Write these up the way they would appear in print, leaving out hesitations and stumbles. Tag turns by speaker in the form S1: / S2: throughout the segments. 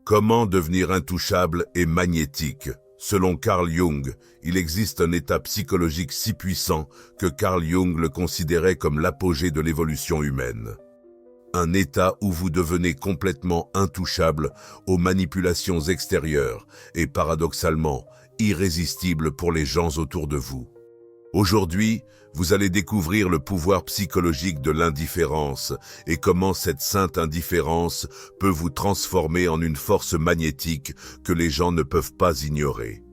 S1: Comment devenir intouchable et magnétique? Selon Carl Jung, il existe un état psychologique si puissant que Carl Jung le considérait comme l'apogée de l'évolution humaine. Un état où vous devenez complètement intouchable aux manipulations extérieures et paradoxalement irrésistible pour les gens autour de vous. Aujourd'hui, vous allez découvrir le pouvoir psychologique de l'indifférence et comment cette sainte indifférence peut vous transformer en une force magnétique que les gens ne peuvent pas ignorer.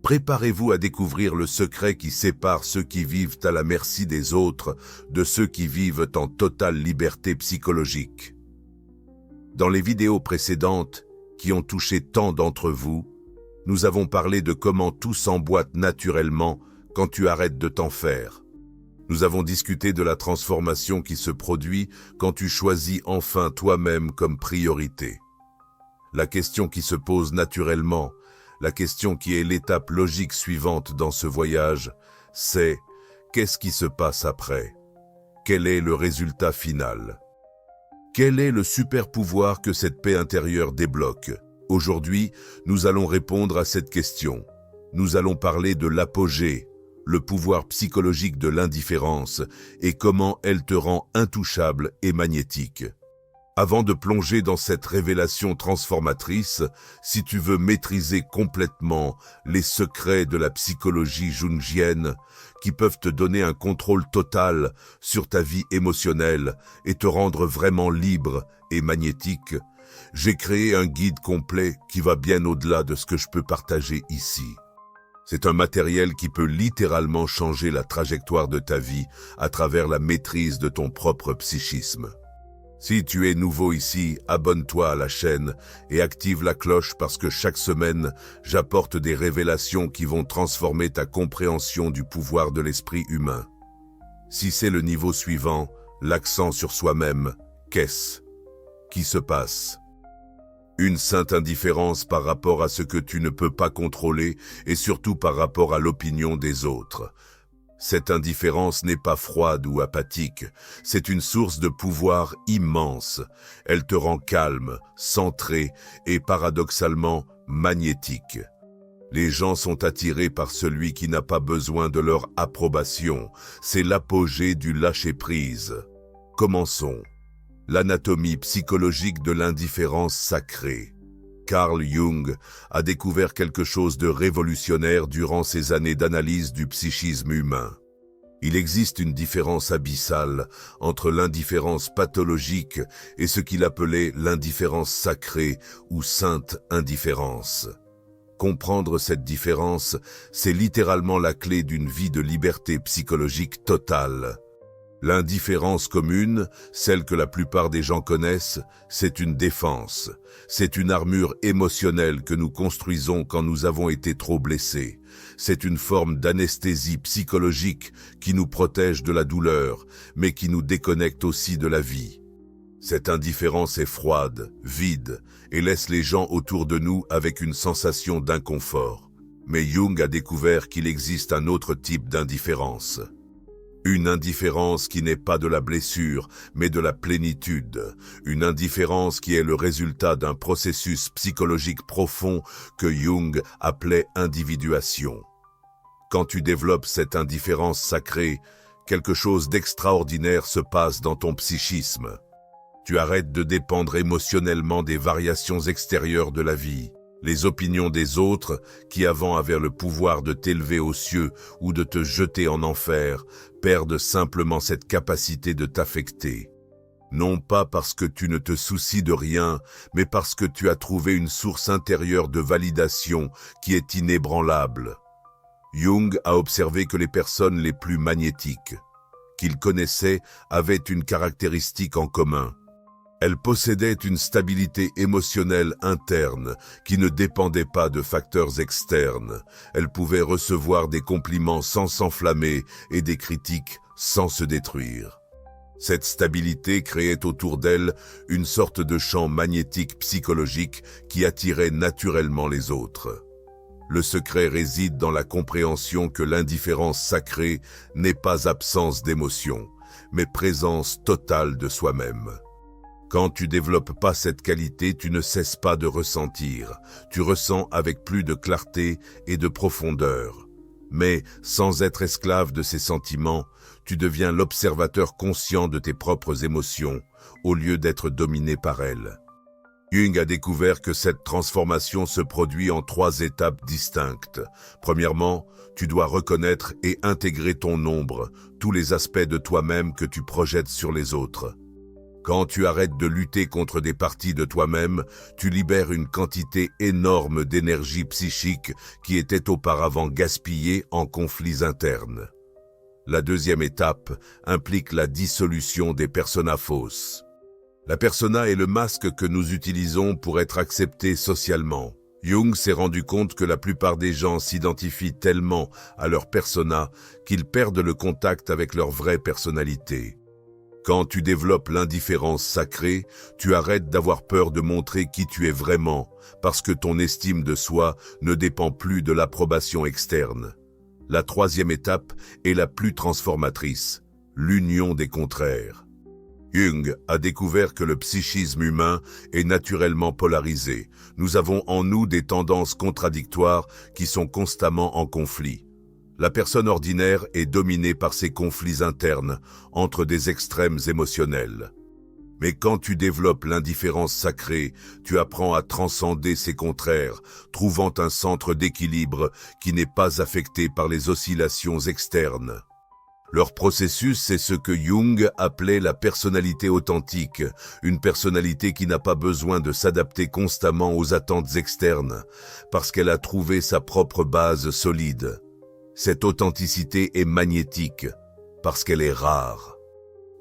S1: Préparez-vous à découvrir le secret qui sépare ceux qui vivent à la merci des autres de ceux qui vivent en totale liberté psychologique. Dans les vidéos précédentes, qui ont touché tant d'entre vous, nous avons parlé de comment tout s'emboîte naturellement quand tu arrêtes de t'en faire. Nous avons discuté de la transformation qui se produit quand tu choisis enfin toi-même comme priorité. La question qui se pose naturellement, la question qui est l'étape logique suivante dans ce voyage, c'est qu'est-ce qui se passe après? Quel est le résultat final? Quel est le super pouvoir que cette paix intérieure débloque? Aujourd'hui, nous allons répondre à cette question. Nous allons parler de l'apogée, le pouvoir psychologique de l'indifférence et comment elle te rend intouchable et magnétique. Avant de plonger dans cette révélation transformatrice, si tu veux maîtriser complètement les secrets de la psychologie jungienne qui peuvent te donner un contrôle total sur ta vie émotionnelle et te rendre vraiment libre et magnétique, j'ai créé un guide complet qui va bien au-delà de ce que je peux partager ici. C'est un matériel qui peut littéralement changer la trajectoire de ta vie à travers la maîtrise de ton propre psychisme. Si tu es nouveau ici, abonne-toi à la chaîne et active la cloche parce que chaque semaine, j'apporte des révélations qui vont transformer ta compréhension du pouvoir de l'esprit humain. Si c'est le niveau suivant, l'accent sur soi-même, qu'est-ce qui se passe? Une sainte indifférence par rapport à ce que tu ne peux pas contrôler et surtout par rapport à l'opinion des autres. Cette indifférence n'est pas froide ou apathique, c'est une source de pouvoir immense. Elle te rend calme, centré et paradoxalement magnétique. Les gens sont attirés par celui qui n'a pas besoin de leur approbation. C'est l'apogée du lâcher-prise. Commençons. L'anatomie psychologique de l'indifférence sacrée. Carl Jung a découvert quelque chose de révolutionnaire durant ses années d'analyse du psychisme humain. Il existe une différence abyssale entre l'indifférence pathologique et ce qu'il appelait l'indifférence sacrée ou sainte indifférence. Comprendre cette différence, c'est littéralement la clé d'une vie de liberté psychologique totale. L'indifférence commune, celle que la plupart des gens connaissent, c'est une défense. C'est une armure émotionnelle que nous construisons quand nous avons été trop blessés. C'est une forme d'anesthésie psychologique qui nous protège de la douleur, mais qui nous déconnecte aussi de la vie. Cette indifférence est froide, vide, et laisse les gens autour de nous avec une sensation d'inconfort. Mais Jung a découvert qu'il existe un autre type d'indifférence. Une indifférence qui n'est pas de la blessure, mais de la plénitude. Une indifférence qui est le résultat d'un processus psychologique profond que Jung appelait individuation. Quand tu développes cette indifférence sacrée, quelque chose d'extraordinaire se passe dans ton psychisme. Tu arrêtes de dépendre émotionnellement des variations extérieures de la vie. Les opinions des autres, qui avant avaient le pouvoir de t'élever aux cieux ou de te jeter en enfer, perdent simplement cette capacité de t'affecter. Non pas parce que tu ne te soucies de rien, mais parce que tu as trouvé une source intérieure de validation qui est inébranlable. Jung a observé que les personnes les plus magnétiques qu'il connaissait avaient une caractéristique en commun. Elles possédaient une stabilité émotionnelle interne qui ne dépendait pas de facteurs externes. Elles pouvaient recevoir des compliments sans s'enflammer et des critiques sans se détruire. Cette stabilité créait autour d'elles une sorte de champ magnétique psychologique qui attirait naturellement les autres. Le secret réside dans la compréhension que l'indifférence sacrée n'est pas absence d'émotion, mais présence totale de soi-même. Quand tu développes pas cette qualité, tu ne cesses pas de ressentir. Tu ressens avec plus de clarté et de profondeur. Mais, sans être esclave de ces sentiments, tu deviens l'observateur conscient de tes propres émotions, au lieu d'être dominé par elles. Jung a découvert que cette transformation se produit en 3 étapes distinctes. Premièrement, tu dois reconnaître et intégrer ton ombre, tous les aspects de toi-même que tu projettes sur les autres. Quand tu arrêtes de lutter contre des parties de toi-même, tu libères une quantité énorme d'énergie psychique qui était auparavant gaspillée en conflits internes. La deuxième étape implique la dissolution des personas fausses. La persona est le masque que nous utilisons pour être acceptés socialement. Jung s'est rendu compte que la plupart des gens s'identifient tellement à leur persona qu'ils perdent le contact avec leur vraie personnalité. Quand tu développes l'indifférence sacrée, tu arrêtes d'avoir peur de montrer qui tu es vraiment, parce que ton estime de soi ne dépend plus de l'approbation externe. La troisième étape est la plus transformatrice, l'union des contraires. Jung a découvert que le psychisme humain est naturellement polarisé. Nous avons en nous des tendances contradictoires qui sont constamment en conflit. La personne ordinaire est dominée par ces conflits internes entre des extrêmes émotionnels. Mais quand tu développes l'indifférence sacrée, tu apprends à transcender ces contraires, trouvant un centre d'équilibre qui n'est pas affecté par les oscillations externes. Leur processus, c'est ce que Jung appelait la personnalité authentique, une personnalité qui n'a pas besoin de s'adapter constamment aux attentes externes, parce qu'elle a trouvé sa propre base solide. Cette authenticité est magnétique, parce qu'elle est rare.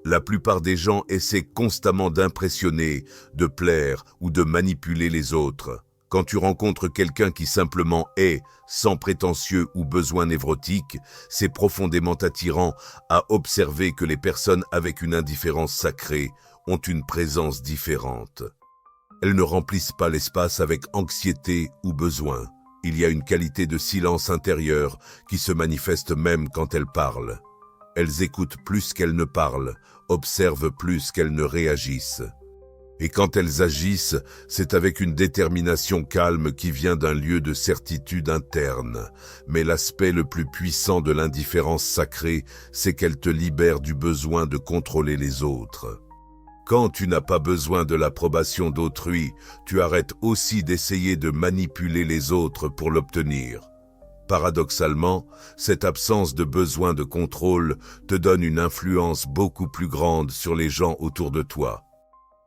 S1: La plupart des gens essaient constamment d'impressionner, de plaire ou de manipuler les autres. Quand tu rencontres quelqu'un qui simplement est, sans prétentieux ou besoin névrotique, c'est profondément attirant à observer que les personnes avec une indifférence sacrée ont une présence différente. Elles ne remplissent pas l'espace avec anxiété ou besoin. Il y a une qualité de silence intérieur qui se manifeste même quand elles parlent. Elles écoutent plus qu'elles ne parlent, observent plus qu'elles ne réagissent. Et quand elles agissent, c'est avec une détermination calme qui vient d'un lieu de certitude interne. Mais l'aspect le plus puissant de l'indifférence sacrée, c'est qu'elle te libère du besoin de contrôler les autres. Quand tu n'as pas besoin de l'approbation d'autrui, tu arrêtes aussi d'essayer de manipuler les autres pour l'obtenir. Paradoxalement, cette absence de besoin de contrôle te donne une influence beaucoup plus grande sur les gens autour de toi.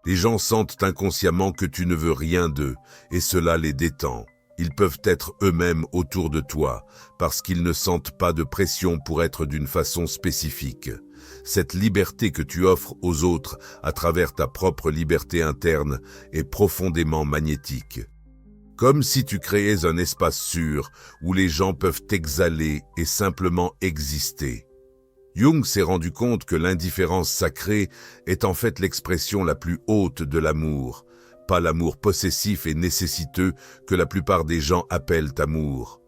S1: Les gens sentent inconsciemment que tu ne veux rien d'eux, et cela les détend. Ils peuvent être eux-mêmes autour de toi, parce qu'ils ne sentent pas de pression pour être d'une façon spécifique. Cette liberté que tu offres aux autres à travers ta propre liberté interne est profondément magnétique. Comme si tu créais un espace sûr où les gens peuvent exhaler et simplement exister. Jung s'est rendu compte que l'indifférence sacrée est en fait l'expression la plus haute de l'amour, pas l'amour possessif et nécessiteux que la plupart des gens appellent amour.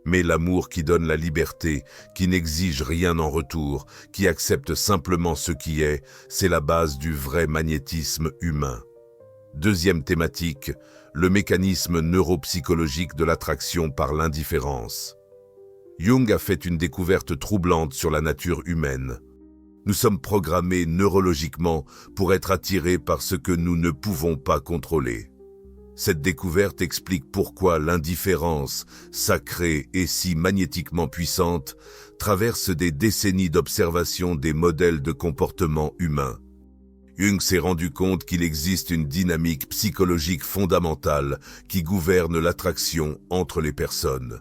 S1: Mais l'amour qui donne la liberté, qui n'exige rien en retour, qui accepte simplement ce qui est, c'est la base du vrai magnétisme humain. Deuxième thématique, le mécanisme neuropsychologique de l'attraction par l'indifférence. Jung a fait une découverte troublante sur la nature humaine. Nous sommes programmés neurologiquement pour être attirés par ce que nous ne pouvons pas contrôler. Cette découverte explique pourquoi l'indifférence, sacrée et si magnétiquement puissante, traverse des décennies d'observation des modèles de comportement humain. Jung s'est rendu compte qu'il existe une dynamique psychologique fondamentale qui gouverne l'attraction entre les personnes.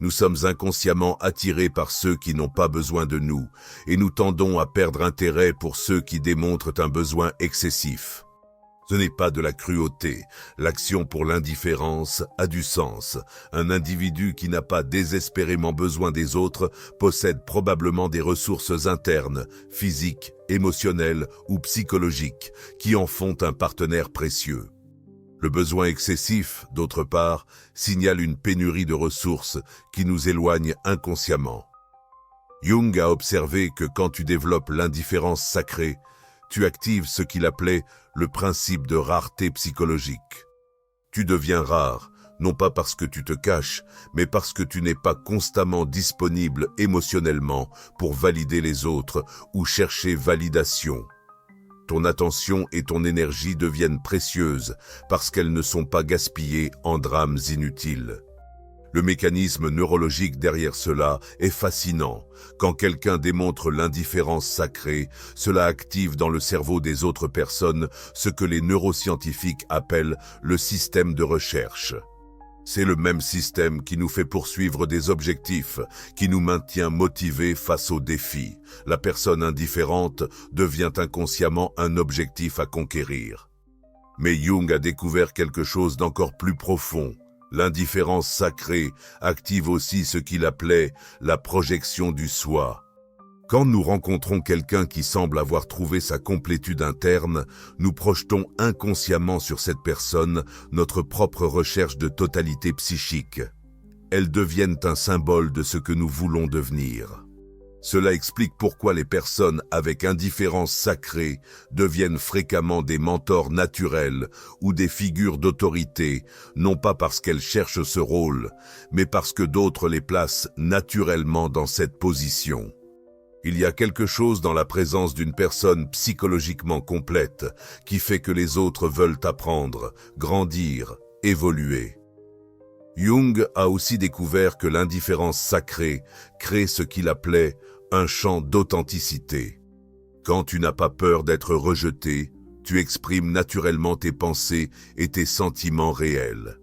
S1: Nous sommes inconsciemment attirés par ceux qui n'ont pas besoin de nous, et nous tendons à perdre intérêt pour ceux qui démontrent un besoin excessif. Ce n'est pas de la cruauté, l'action pour l'indifférence a du sens. Un individu qui n'a pas désespérément besoin des autres possède probablement des ressources internes, physiques, émotionnelles ou psychologiques, qui en font un partenaire précieux. Le besoin excessif, d'autre part, signale une pénurie de ressources qui nous éloigne inconsciemment. Jung a observé que quand tu développes l'indifférence sacrée, Tu actives ce qu'il appelait le principe de rareté psychologique. Tu deviens rare, non pas parce que tu te caches, mais parce que tu n'es pas constamment disponible émotionnellement pour valider les autres ou chercher validation. Ton attention et ton énergie deviennent précieuses parce qu'elles ne sont pas gaspillées en drames inutiles. Le mécanisme neurologique derrière cela est fascinant. Quand quelqu'un démontre l'indifférence sacrée, cela active dans le cerveau des autres personnes ce que les neuroscientifiques appellent le système de recherche. C'est le même système qui nous fait poursuivre des objectifs, qui nous maintient motivés face aux défis. La personne indifférente devient inconsciemment un objectif à conquérir. Mais Jung a découvert quelque chose d'encore plus profond. L'indifférence sacrée active aussi ce qu'il appelait la projection du soi. Quand nous rencontrons quelqu'un qui semble avoir trouvé sa complétude interne, nous projetons inconsciemment sur cette personne notre propre recherche de totalité psychique. Elles deviennent un symbole de ce que nous voulons devenir. Cela explique pourquoi les personnes avec indifférence sacrée deviennent fréquemment des mentors naturels ou des figures d'autorité, non pas parce qu'elles cherchent ce rôle, mais parce que d'autres les placent naturellement dans cette position. Il y a quelque chose dans la présence d'une personne psychologiquement complète qui fait que les autres veulent apprendre, grandir, évoluer. Jung a aussi découvert que l'indifférence sacrée crée ce qu'il appelait un champ d'authenticité. Quand tu n'as pas peur d'être rejeté, tu exprimes naturellement tes pensées et tes sentiments réels.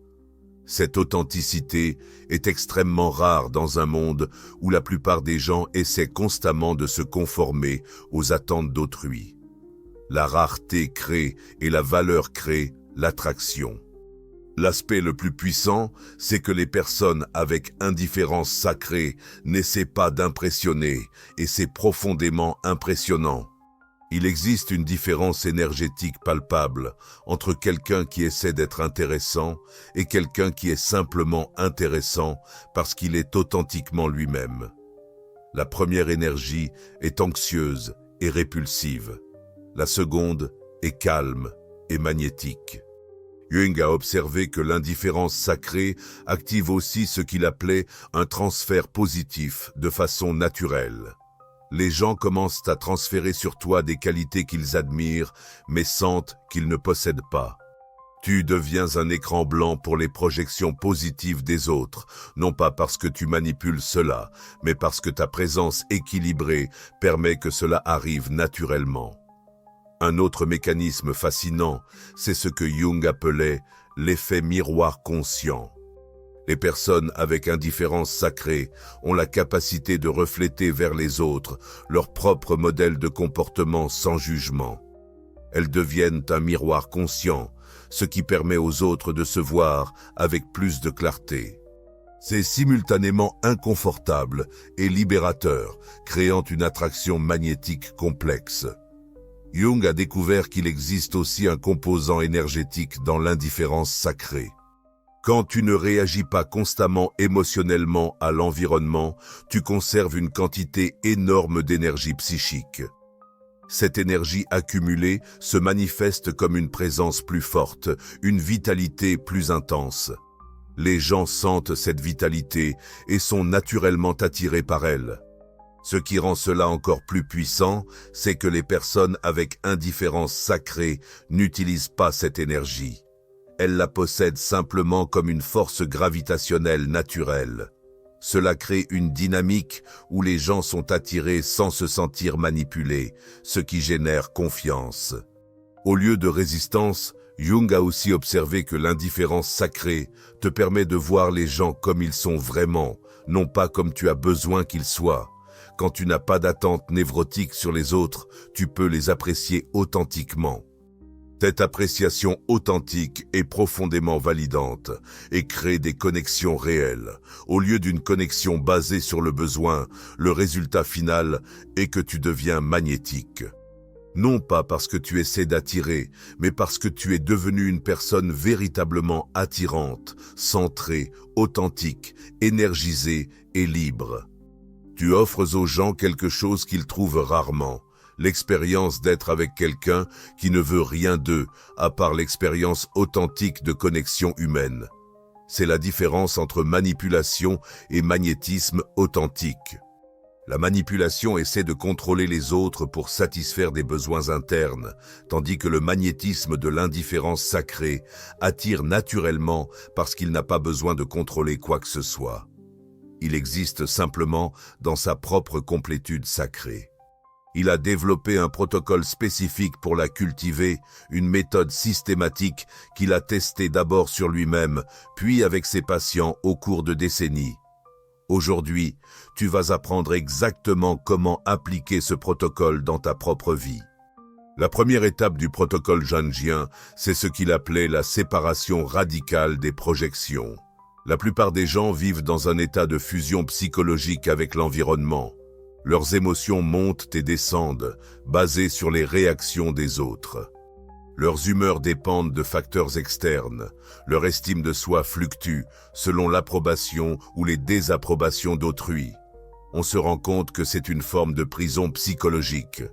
S1: Cette authenticité est extrêmement rare dans un monde où la plupart des gens essaient constamment de se conformer aux attentes d'autrui. La rareté crée et la valeur crée l'attraction. L'aspect le plus puissant, c'est que les personnes avec indifférence sacrée n'essaient pas d'impressionner, et c'est profondément impressionnant. Il existe une différence énergétique palpable entre quelqu'un qui essaie d'être intéressant et quelqu'un qui est simplement intéressant parce qu'il est authentiquement lui-même. La première énergie est anxieuse et répulsive. La seconde est calme et magnétique. Jung a observé que l'indifférence sacrée active aussi ce qu'il appelait un transfert positif de façon naturelle. Les gens commencent à transférer sur toi des qualités qu'ils admirent, mais sentent qu'ils ne possèdent pas. Tu deviens un écran blanc pour les projections positives des autres, non pas parce que tu manipules cela, mais parce que ta présence équilibrée permet que cela arrive naturellement. Un autre mécanisme fascinant, c'est ce que Jung appelait l'effet miroir conscient. Les personnes avec indifférence sacrée ont la capacité de refléter vers les autres leur propre modèle de comportement sans jugement. Elles deviennent un miroir conscient, ce qui permet aux autres de se voir avec plus de clarté. C'est simultanément inconfortable et libérateur, créant une attraction magnétique complexe. Jung a découvert qu'il existe aussi un composant énergétique dans l'indifférence sacrée. Quand tu ne réagis pas constamment émotionnellement à l'environnement, tu conserves une quantité énorme d'énergie psychique. Cette énergie accumulée se manifeste comme une présence plus forte, une vitalité plus intense. Les gens sentent cette vitalité et sont naturellement attirés par elle. Ce qui rend cela encore plus puissant, c'est que les personnes avec indifférence sacrée n'utilisent pas cette énergie. Elles la possèdent simplement comme une force gravitationnelle naturelle. Cela crée une dynamique où les gens sont attirés sans se sentir manipulés, ce qui génère confiance. Au lieu de résistance, Jung a aussi observé que l'indifférence sacrée te permet de voir les gens comme ils sont vraiment, non pas comme tu as besoin qu'ils soient. Quand tu n'as pas d'attente névrotique sur les autres, tu peux les apprécier authentiquement. Cette appréciation authentique est profondément validante et crée des connexions réelles. Au lieu d'une connexion basée sur le besoin, le résultat final est que tu deviens magnétique. Non pas parce que tu essaies d'attirer, mais parce que tu es devenu une personne véritablement attirante, centrée, authentique, énergisée et libre. Tu offres aux gens quelque chose qu'ils trouvent rarement, l'expérience d'être avec quelqu'un qui ne veut rien d'eux, à part l'expérience authentique de connexion humaine. C'est la différence entre manipulation et magnétisme authentique. La manipulation essaie de contrôler les autres pour satisfaire des besoins internes, tandis que le magnétisme de l'indifférence sacrée attire naturellement parce qu'il n'a pas besoin de contrôler quoi que ce soit. Il existe simplement dans sa propre complétude sacrée. Il a développé un protocole spécifique pour la cultiver, une méthode systématique qu'il a testée d'abord sur lui-même, puis avec ses patients au cours de décennies. Aujourd'hui, tu vas apprendre exactement comment appliquer ce protocole dans ta propre vie. La première étape du protocole Janjian, c'est ce qu'il appelait la séparation radicale des projections. La plupart des gens vivent dans un état de fusion psychologique avec l'environnement. Leurs émotions montent et descendent, basées sur les réactions des autres. Leurs humeurs dépendent de facteurs externes. Leur estime de soi fluctue selon l'approbation ou les désapprobations d'autrui. On se rend compte que c'est une forme de prison psychologique.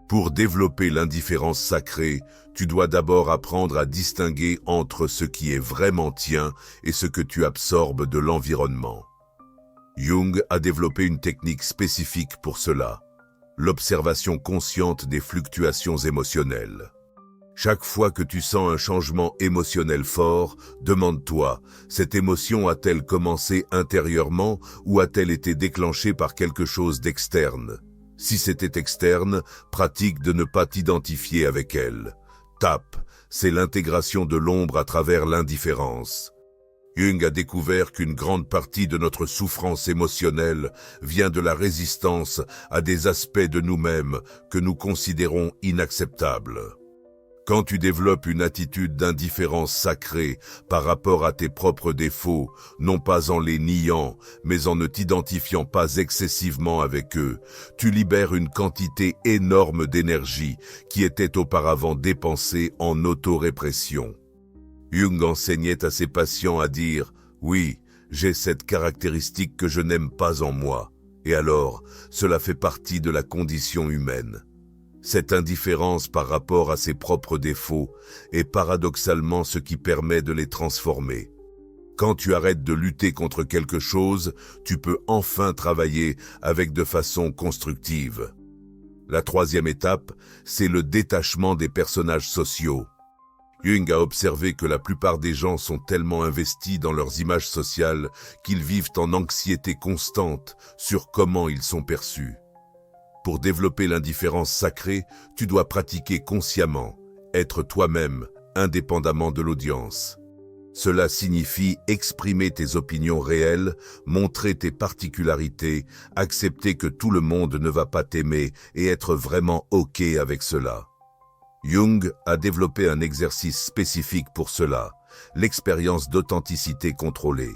S1: Pour développer l'indifférence sacrée, tu dois d'abord apprendre à distinguer entre ce qui est vraiment tien et ce que tu absorbes de l'environnement. Jung a développé une technique spécifique pour cela, l'observation consciente des fluctuations émotionnelles. Chaque fois que tu sens un changement émotionnel fort, demande-toi, cette émotion a-t-elle commencé intérieurement ou a-t-elle été déclenchée par quelque chose d'externe? Si c'était externe, pratique de ne pas t'identifier avec elle. TAP, c'est l'intégration de l'ombre à travers l'indifférence. Jung a découvert qu'une grande partie de notre souffrance émotionnelle vient de la résistance à des aspects de nous-mêmes que nous considérons inacceptables. Quand tu développes une attitude d'indifférence sacrée par rapport à tes propres défauts, non pas en les niant, mais en ne t'identifiant pas excessivement avec eux, tu libères une quantité énorme d'énergie qui était auparavant dépensée en autorépression. Jung enseignait à ses patients à dire « Oui, j'ai cette caractéristique que je n'aime pas en moi, et alors, cela fait partie de la condition humaine. » Cette indifférence par rapport à ses propres défauts est paradoxalement ce qui permet de les transformer. Quand tu arrêtes de lutter contre quelque chose, tu peux enfin travailler avec de façon constructive. La troisième étape, c'est le détachement des personnages sociaux. Jung a observé que la plupart des gens sont tellement investis dans leurs images sociales qu'ils vivent en anxiété constante sur comment ils sont perçus. Pour développer l'indifférence sacrée, tu dois pratiquer consciemment, être toi-même, indépendamment de l'audience. Cela signifie exprimer tes opinions réelles, montrer tes particularités, accepter que tout le monde ne va pas t'aimer et être vraiment OK avec cela. Jung a développé un exercice spécifique pour cela, l'expérience d'authenticité contrôlée.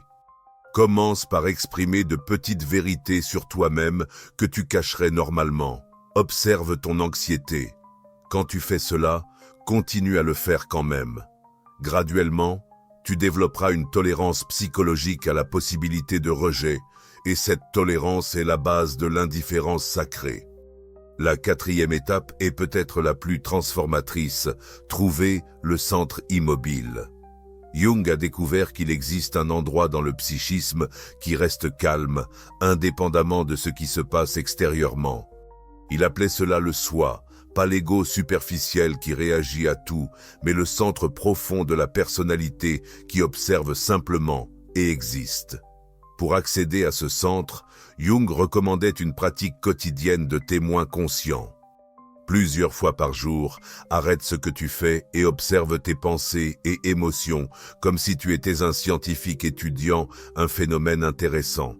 S1: Commence par exprimer de petites vérités sur toi-même que tu cacherais normalement. Observe ton anxiété. Quand tu fais cela, continue à le faire quand même. Graduellement, tu développeras une tolérance psychologique à la possibilité de rejet, et cette tolérance est la base de l'indifférence sacrée. La quatrième étape est peut-être la plus transformatrice, trouver le centre immobile. Jung a découvert qu'il existe un endroit dans le psychisme qui reste calme, indépendamment de ce qui se passe extérieurement. Il appelait cela le soi, pas l'ego superficiel qui réagit à tout, mais le centre profond de la personnalité qui observe simplement et existe. Pour accéder à ce centre, Jung recommandait une pratique quotidienne de témoin conscient. Plusieurs fois par jour, arrête ce que tu fais et observe tes pensées et émotions comme si tu étais un scientifique étudiant un phénomène intéressant.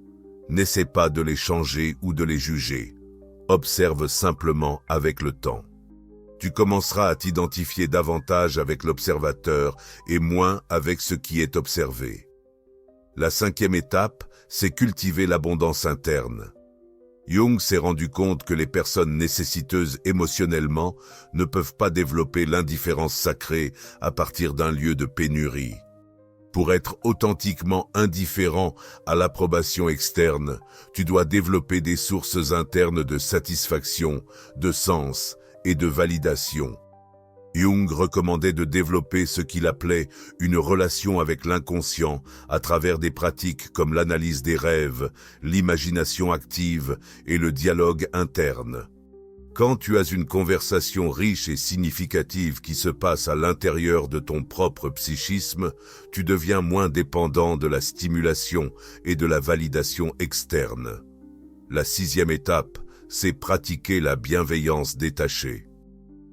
S1: N'essaie pas de les changer ou de les juger. Observe simplement avec le temps. Tu commenceras à t'identifier davantage avec l'observateur et moins avec ce qui est observé. La cinquième étape, c'est cultiver l'abondance interne. Jung s'est rendu compte que les personnes nécessiteuses émotionnellement ne peuvent pas développer l'indifférence sacrée à partir d'un lieu de pénurie. Pour être authentiquement indifférent à l'approbation externe, tu dois développer des sources internes de satisfaction, de sens et de validation. Jung recommandait de développer ce qu'il appelait une relation avec l'inconscient à travers des pratiques comme l'analyse des rêves, l'imagination active et le dialogue interne. Quand tu as une conversation riche et significative qui se passe à l'intérieur de ton propre psychisme, tu deviens moins dépendant de la stimulation et de la validation externe. La 6e étape, c'est pratiquer la bienveillance détachée.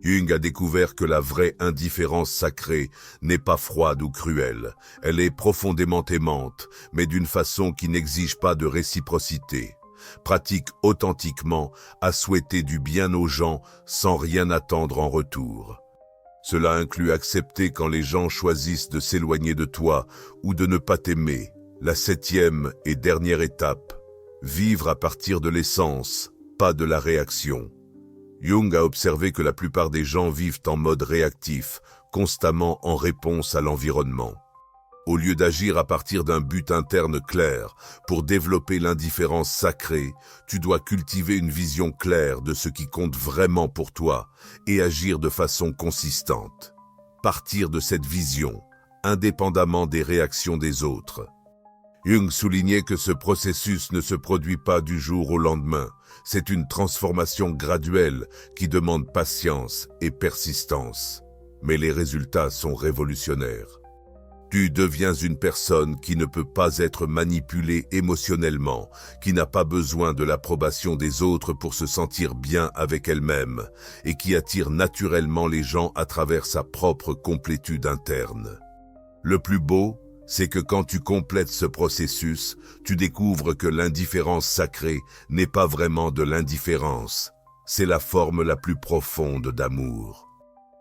S1: Jung a découvert que la vraie indifférence sacrée n'est pas froide ou cruelle. Elle est profondément aimante, mais d'une façon qui n'exige pas de réciprocité. Pratique authentiquement à souhaiter du bien aux gens sans rien attendre en retour. Cela inclut accepter quand les gens choisissent de s'éloigner de toi ou de ne pas t'aimer. La 7e et dernière étape, vivre à partir de l'essence, pas de la réaction. Jung a observé que la plupart des gens vivent en mode réactif, constamment en réponse à l'environnement. Au lieu d'agir à partir d'un but interne clair, pour développer l'indifférence sacrée, tu dois cultiver une vision claire de ce qui compte vraiment pour toi et agir de façon consistante. Partir de cette vision, indépendamment des réactions des autres. Jung soulignait que ce processus ne se produit pas du jour au lendemain. C'est une transformation graduelle qui demande patience et persistance. Mais les résultats sont révolutionnaires. Tu deviens une personne qui ne peut pas être manipulée émotionnellement, qui n'a pas besoin de l'approbation des autres pour se sentir bien avec elle-même, et qui attire naturellement les gens à travers sa propre complétude interne. Le plus beau, c'est que quand tu complètes ce processus, tu découvres que l'indifférence sacrée n'est pas vraiment de l'indifférence. C'est la forme la plus profonde d'amour.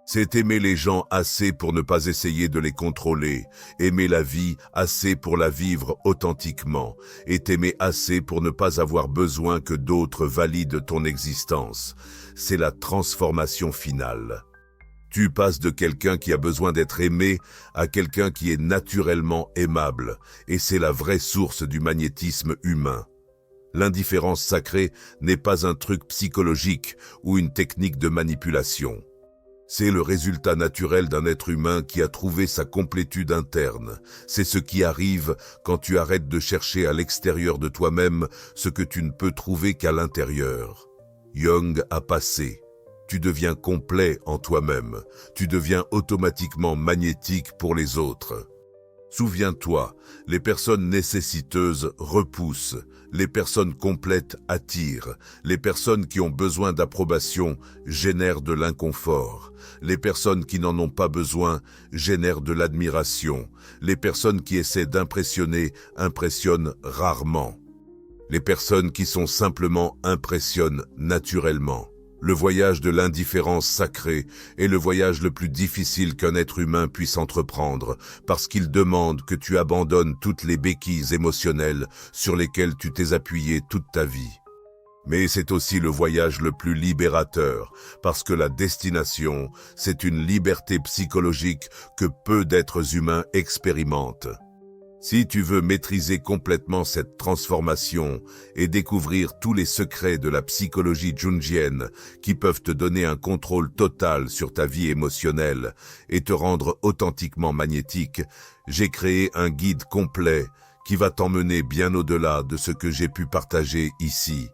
S1: C'est aimer les gens assez pour ne pas essayer de les contrôler, aimer la vie assez pour la vivre authentiquement, et t'aimer assez pour ne pas avoir besoin que d'autres valident ton existence. C'est la transformation finale. Tu passes de quelqu'un qui a besoin d'être aimé à quelqu'un qui est naturellement aimable, et c'est la vraie source du magnétisme humain. L'indifférence sacrée n'est pas un truc psychologique ou une technique de manipulation. C'est le résultat naturel d'un être humain qui a trouvé sa complétude interne. C'est ce qui arrive quand tu arrêtes de chercher à l'extérieur de toi-même ce que tu ne peux trouver qu'à l'intérieur. Jung a passé. Tu deviens complet en toi-même. Tu deviens automatiquement magnétique pour les autres. Souviens-toi, les personnes nécessiteuses repoussent, les personnes complètes attirent, les personnes qui ont besoin d'approbation génèrent de l'inconfort, les personnes qui n'en ont pas besoin génèrent de l'admiration, les personnes qui essaient d'impressionner impressionnent rarement. Les personnes qui sont simplement impressionnent naturellement. Le voyage de l'indifférence sacrée est le voyage le plus difficile qu'un être humain puisse entreprendre, parce qu'il demande que tu abandonnes toutes les béquilles émotionnelles sur lesquelles tu t'es appuyé toute ta vie. Mais c'est aussi le voyage le plus libérateur, parce que la destination, c'est une liberté psychologique que peu d'êtres humains expérimentent. Si tu veux maîtriser complètement cette transformation et découvrir tous les secrets de la psychologie jungienne qui peuvent te donner un contrôle total sur ta vie émotionnelle et te rendre authentiquement magnétique, j'ai créé un guide complet qui va t'emmener bien au-delà de ce que j'ai pu partager ici.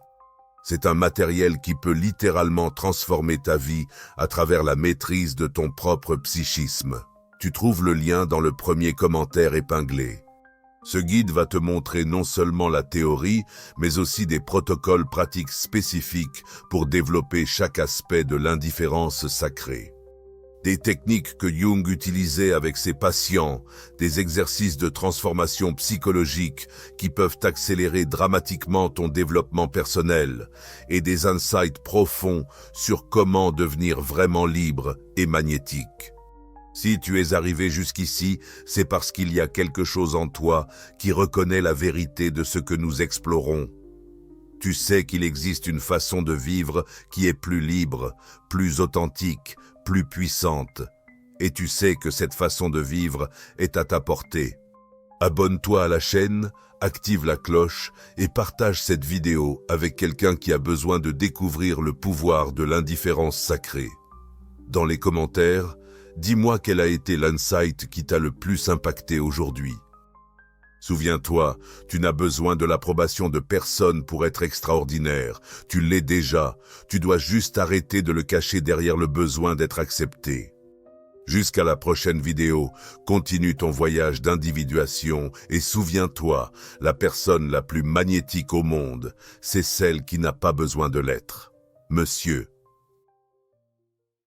S1: C'est un matériel qui peut littéralement transformer ta vie à travers la maîtrise de ton propre psychisme. Tu trouves le lien dans le premier commentaire épinglé. Ce guide va te montrer non seulement la théorie, mais aussi des protocoles pratiques spécifiques pour développer chaque aspect de l'indifférence sacrée. Des techniques que Jung utilisait avec ses patients, des exercices de transformation psychologique qui peuvent accélérer dramatiquement ton développement personnel, et des insights profonds sur comment devenir vraiment libre et magnétique. Si tu es arrivé jusqu'ici, c'est parce qu'il y a quelque chose en toi qui reconnaît la vérité de ce que nous explorons. Tu sais qu'il existe une façon de vivre qui est plus libre, plus authentique, plus puissante. Et tu sais que cette façon de vivre est à ta portée. Abonne-toi à la chaîne, active la cloche et partage cette vidéo avec quelqu'un qui a besoin de découvrir le pouvoir de l'indifférence sacrée. Dans les commentaires, dis-moi quel a été l'insight qui t'a le plus impacté aujourd'hui. Souviens-toi, tu n'as besoin de l'approbation de personne pour être extraordinaire. Tu l'es déjà. Tu dois juste arrêter de le cacher derrière le besoin d'être accepté. Jusqu'à la prochaine vidéo, continue ton voyage d'individuation et souviens-toi, la personne la plus magnétique au monde, c'est celle qui n'a pas besoin de l'être. Monsieur.